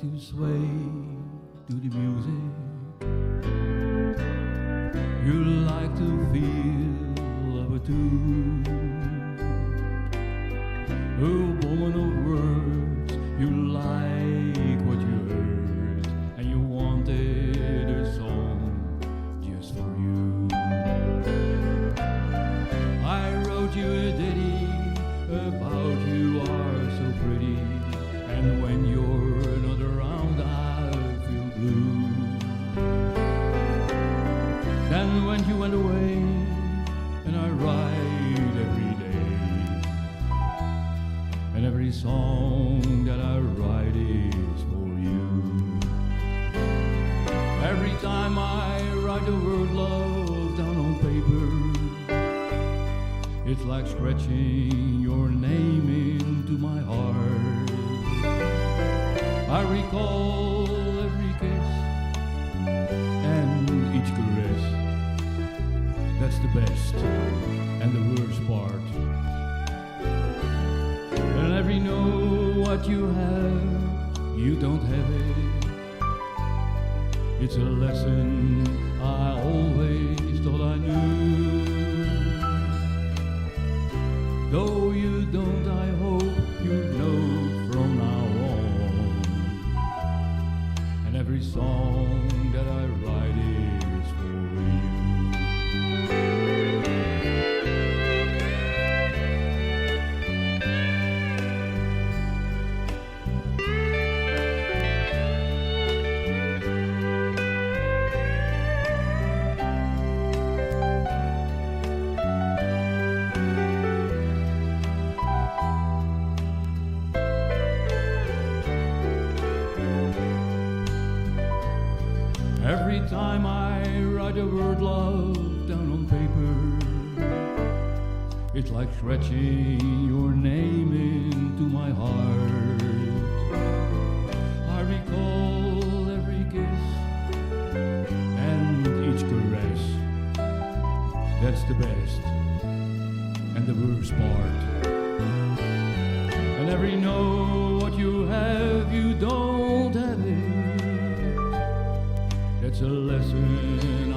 to sway to the music. You like to feel love too. A woman of words, you like what you heard, and you wanted a song just for you. I wrote you a ditty about you are so pretty, and when you're not around I feel blue. Then when you went away, and I write every day, and every song that I write is for you. Every time I write the word love down on paper, it's like scratching your name into my heart. I recall every kiss and each caress. That's the best and the worst part. And every know what you have, you don't have it. It's a lesson I always thought I knew. Though you don't, I hope you know from now on. And every song that I write is for you. Every time I write the word love down on paper, it's like scratching your name into my heart. I recall every kiss and each caress. That's the best and the worst part. And every know what you have, you don't have it. It's a lesson